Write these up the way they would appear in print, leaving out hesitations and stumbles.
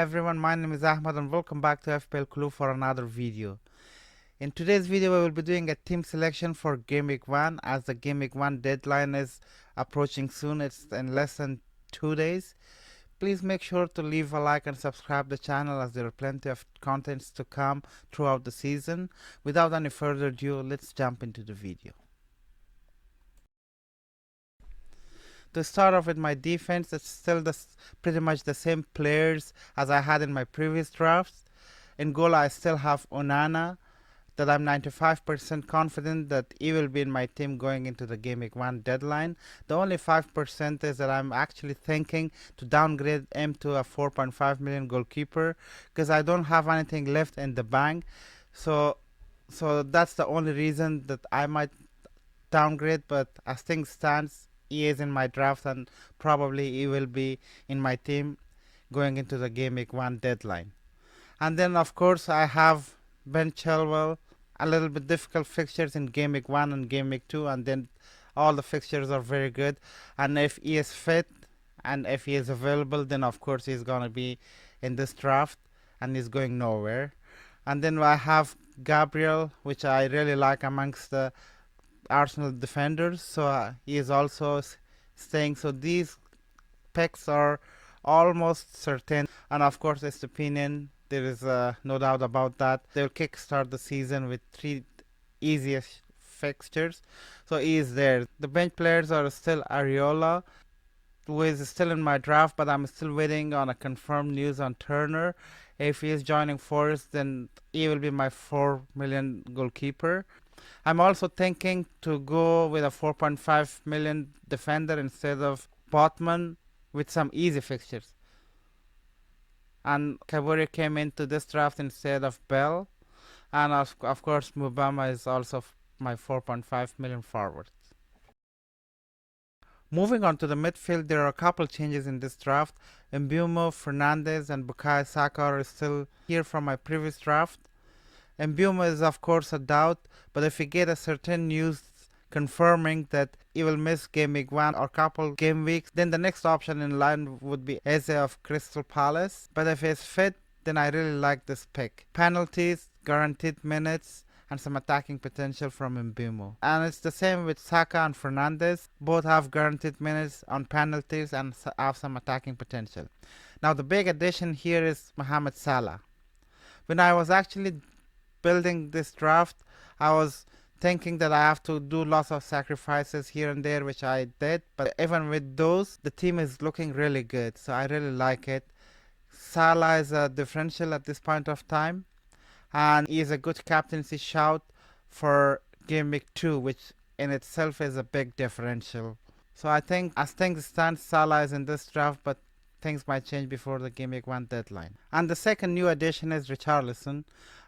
everyone, my name is Ahmad and welcome back to FPL Clue for another video. In today's video we will be doing a team selection for Game Week 1 as the Game Week 1 deadline is approaching soon. It's in less than 2 days. Please make sure to leave a like and subscribe the channel as there are plenty of contents to come throughout the season. Without any further ado, let's jump into the video. To start off with my defense, it's still pretty much the same players as I had in my previous drafts. In goal I still have Onana, that I'm 95% confident that he will be in my team going into the Game Week 1 deadline. The only 5% is that I'm actually thinking to downgrade him to a 4.5 million goalkeeper because I don't have anything left in the bank. So that's the only reason that I might downgrade, but as things stands, he is in my draft and probably he will be in my team going into the Game Week 1 deadline. And then of course I have Ben Chilwell, a little bit difficult fixtures in Game Week 1 and Game Week 2, and then all the fixtures are very good. And if he is fit and if he is available, then of course he's gonna be in this draft and he's going nowhere. And then I have Gabriel, which I really like amongst the Arsenal defenders, so he is also staying. So these picks are almost certain, and of course Estepinian, there is no doubt about that. They'll kickstart the season with 3 easiest fixtures, so he is there. The bench players are still Areola, who is still in my draft, but I'm still waiting on a confirmed news on Turner. If he is joining Forest, then he will be my 4 million goalkeeper. I'm also thinking to go with a 4.5 million defender instead of Botman with some easy fixtures. And Kaburi came into this draft instead of Bell. And of course Mubama is also my 4.5 million forward. Moving on to the midfield, there are a couple changes in this draft. Mbeumo, Fernandes and Bukayo Saka are still here from my previous draft. Mbeumo is of course a doubt, but if we get a certain news confirming that he will miss Game Week 1 or couple game weeks, then the next option in line would be Eze of Crystal Palace. But if he's fit, then I really like this pick. Penalties, guaranteed minutes, and some attacking potential from Mbeumo. And it's the same with Saka and Fernandes. Both have guaranteed minutes on penalties and have some attacking potential. Now the big addition here is Mohamed Salah. When I was actually building this draft, I was thinking that I have to do lots of sacrifices here and there, which I did, but even with those, the team is looking really good, so I really like it. Salah is a differential at this point of time, and he is a good captaincy shout for Game Week 2, which in itself is a big differential. So I think as things stand, Salah is in this draft, but things might change before the Game Week 1 deadline. And the second new addition is Richarlison.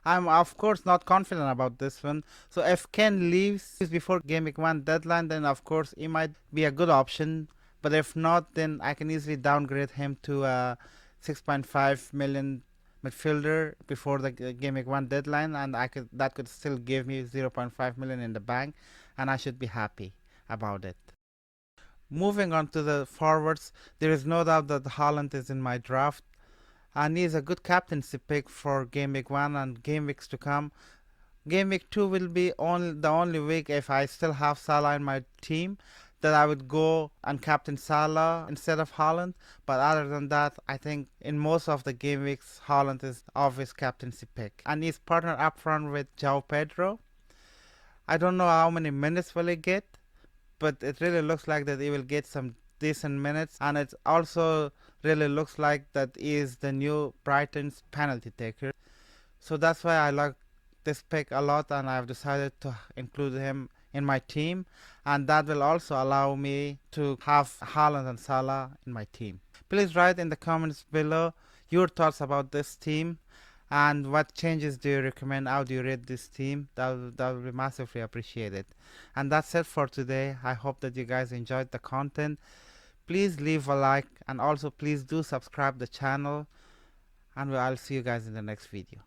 I'm of course not confident about this one. So if Ken leaves before Game Week 1 deadline, then of course he might be a good option. But if not, then I can easily downgrade him to a 6.5 million midfielder before the Game Week 1 deadline, and that could still give me 0.5 million in the bank, and I should be happy about it. Moving on to the forwards, there is no doubt that HAALAND is in my draft, and he is a good captaincy pick for Game Week 1 and game weeks to come. Game Week 2 will be the only week, if I still have Salah in my team, that I would go and captain Salah instead of HAALAND. But other than that, I think in most of the game weeks, HAALAND is obvious captaincy pick. And he's partnered up front with João Pedro. I don't know how many minutes will he get, but it really looks like that he will get some decent minutes, and it also really looks like that he is the new Brighton's penalty taker. So that's why I like this pick a lot, and I've decided to include him in my team, and that will also allow me to have HAALAND and Salah in my team. Please write in the comments below your thoughts about this team and what changes do you recommend, how do you rate this team. That will be massively appreciated. And that's it for today. I hope that you guys enjoyed the content. Please leave a like, and also please do subscribe the channel, and I'll see you guys in the next video.